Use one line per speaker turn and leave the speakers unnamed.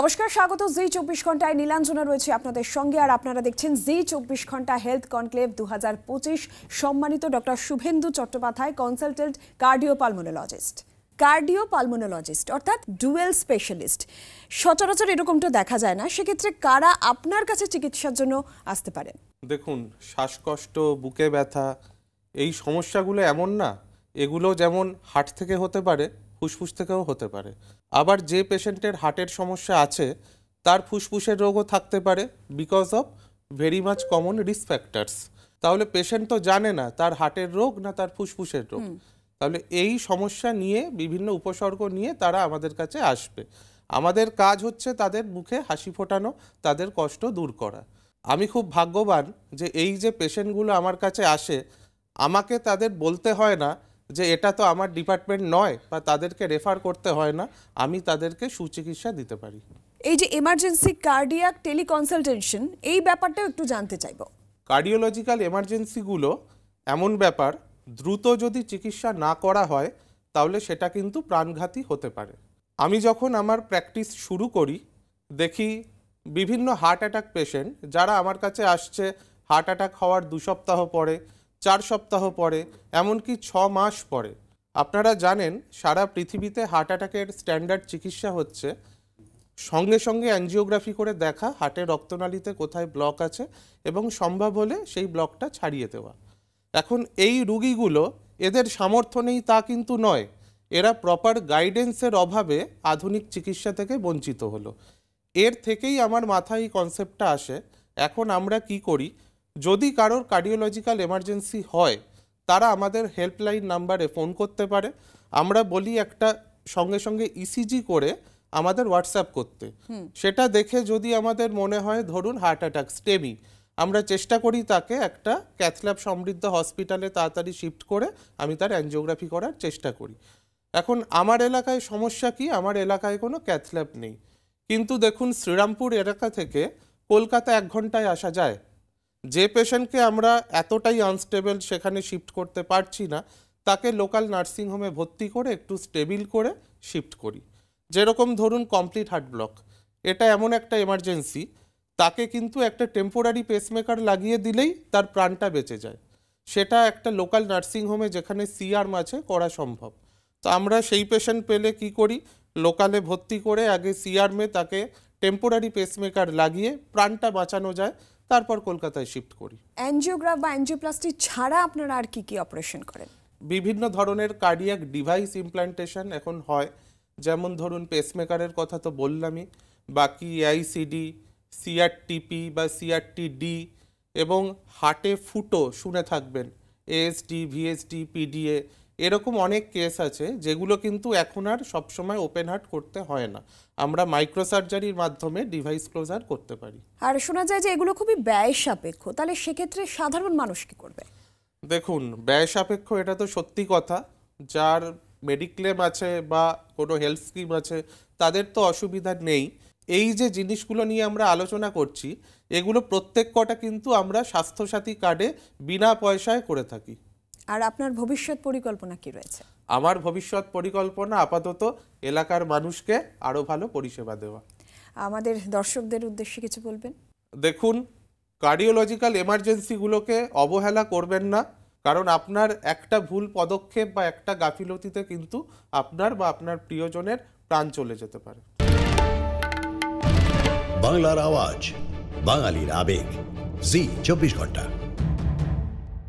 নমস্কার, স্বাগত জি24 ঘন্টায়। নীলাঞ্জনা রয়েছে আপনাদের সঙ্গে, আর আপনারা দেখছেন জি24 ঘন্টা হেলথ কনক্লেভ 2025। সম্মানিত ডক্টর শুভেন্দু চট্টোপাধ্যায়, কনসালটেন্ট কার্ডিওপালমোনোলজিস্ট অর্থাৎ ডুয়েল স্পেশালিস্ট। সচরাচর এরকমটা দেখা যায় না, সেক্ষেত্রে কারা আপনার কাছে চিকিৎসার জন্য আসতে পারেন?
দেখুন, শ্বাসকষ্ট, বুকে ব্যথা, এই সমস্যাগুলো এমন না, এগুলো যেমন হার্ট থেকে হতে পারে, ফুসফুস থেকেও হতে পারে। আবার যে পেশেন্টের হার্টের সমস্যা আছে তার ফুসফুসের রোগও থাকতে পারে, because of very much common risk factors. তাহলে পেশেন্ট তো জানে না তার হার্টের রোগ না তার ফুসফুসের রোগ। তাহলে এই সমস্যা নিয়ে বিভিন্ন উপসর্গ নিয়ে তারা আমাদের কাছে আসবে। আমাদের কাজ হচ্ছে তাদের মুখে হাসি ফোটানো, তাদের কষ্ট দূর করা। আমি খুব ভাগ্যবান যে এই যে পেশেন্টগুলো আমার কাছে আসে, আমাকে তাদের বলতে হয় না যে এটা তো আমার ডিপার্টমেন্ট নয়, বা তাদেরকে রেফার করতে হয় না, আমি তাদেরকে সুচিকিৎসা দিতে পারি।
এই যে এমার্জেন্সি কার্ডিয়াক টেলিকনসালটেশন, এই ব্যাপারটাও একটু জানতে চাইব।
কার্ডিওলজিক্যাল এমার্জেন্সিগুলো এমন ব্যাপার, দ্রুত যদি চিকিৎসা না করা হয় তাহলে সেটা কিন্তু প্রাণঘাতী হতে পারে। আমি যখন আমার প্র্যাকটিস শুরু করি, দেখি বিভিন্ন হার্ট অ্যাটাক পেশেন্ট যারা আমার কাছে আসছে হার্ট অ্যাটাক হওয়ার 2 সপ্তাহ পরে, 4 সপ্তাহ পরে, এমনকি 6 মাস পরে। আপনারা জানেন সারা পৃথিবীতে হার্ট অ্যাটাকের স্ট্যান্ডার্ড চিকিৎসা হচ্ছে সঙ্গে সঙ্গে অ্যাঞ্জিওগ্রাফি করে দেখা হার্টের রক্তনালীতে কোথায় ব্লক আছে এবং সম্ভব হলে সেই ব্লকটা ছাড়িয়ে দেওয়া। এখন এই রুগীগুলো, এদের সামর্থ্য নেই তা কিন্তু নয়, এরা প্রপার গাইডেন্সের অভাবে আধুনিক চিকিৎসা থেকে বঞ্চিত হলো। এর থেকেই আমার মাথায় এই কনসেপ্টটা আসে। এখন আমরা কি করি, যদি কারোর কার্ডিওলজিক্যাল এমার্জেন্সি হয় তারা আমাদের হেল্পলাইন নাম্বারে ফোন করতে পারে। আমরা বলি একটা সঙ্গে সঙ্গে ইসিজি করে আমাদের হোয়াটসঅ্যাপ করতে। সেটা দেখে যদি আমাদের মনে হয় ধরুন হার্ট অ্যাটাক স্টেমি, আমরা চেষ্টা করি তাকে একটা ক্যাথল্যাব সমৃদ্ধ হসপিটালে তাড়াতাড়ি শিফট করে আমি তার অ্যাঞ্জিওগ্রাফি করার চেষ্টা করি। এখন আমার এলাকায় সমস্যা কি, আমার এলাকায় কোনো ক্যাথল্যাব নেই, কিন্তু দেখুন শ্রীরামপুর এলাকা থেকে কলকাতা 1 ঘন্টায় আসা যায়। যে পেশেন্টকে আমরা এতটাই আনস্টেবল সেখানে শিফট করতে পারছি না, তাকে লোকাল নার্সিংহোমে ভর্তি করে একটু স্টেবিল করে শিফট করি। যেরকম ধরুন কমপ্লিট হার্ট ব্লক, এটা এমন একটা এমার্জেন্সি, তাকে কিন্তু একটা টেম্পোরারি পেসমেকার লাগিয়ে দিলেই তার প্রাণটা বেঁচে যায়। সেটা একটা লোকাল নার্সিংহোমে যেখানে সিআরএম আছে করা সম্ভব। তো আমরা সেই পেশেন্ট পেলে কি করি, লোকালে ভর্তি করে আগে সিআরএমে তাকে টেম্পোরারি পেসমেকার লাগিয়ে প্রাণটা বাঁচানো যায়, তারপর কলকাতায় শিফট করি।
অ্যাঞ্জিওগ্রাফ বা অ্যাঞ্জিওপ্লাস্টি ছাড়া আপনারা আর কি কি অপারেশন করেন? বিভিন্ন
ধরনের কার্ডিয়াক ডিভাইস ইমপ্ল্যান্টেশন এখন হয়, যেমন ধরুন পেসমেকারের কথা তো বললামই, বাকি আইসিডি, সিআরটিপি বা সিআরটিডি, এবং হার্টে ফুটো শুনে থাকবেন, এএসডি, ভিএসডি, পিডিএ, এরকম অনেক কেস আছে যেগুলো কিন্তু এখন আর সবসময় ওপেন হার্ট করতে হয় না, আমরা মাইক্রোসার্জারির মাধ্যমে ডিভাইস ক্লোজার করতে পারি।
আর শোনা যায় যে এগুলো খুবই ব্যয় সাপেক্ষ, তাহলে সেক্ষেত্রে সাধারণ মানুষ কি করবে?
দেখুন, ব্যয় সাপেক্ষ এটা তো সত্যি কথা। যার মেডিক্লেম আছে বা কোনো হেলথ স্কিম আছে তাদের তো অসুবিধা নেই। এই যে জিনিসগুলো নিয়ে আমরা আলোচনা করছি, এগুলো প্রত্যেক কটা কিন্তু আমরা স্বাস্থ্যসাথী কার্ডে বিনা পয়সায় করে থাকি।
আর আপনার ভবিষ্যৎ পরিকল্পনা কি রয়েছে?
আমার ভবিষ্যৎ পরিকল্পনা আপাতত এলাকার মানুষকে আরও ভালো পরিষেবা দেওয়া।
আমাদের দর্শকদের উদ্দেশ্যে কিছু বলবেন?
দেখুন, কার্ডিওলজিক্যাল এমার্জেন্সিগুলোকে অবহেলা করবেন না, কারণ আপনার একটা ভুল পদক্ষেপ বা একটা গাফিলতিতে কিন্তু আপনার বা আপনার প্রিয়জনের প্রাণ চলে যেতে পারে।
বাংলার আওয়াজ, বাঙালির আবেগ, জি24 ঘন্টা।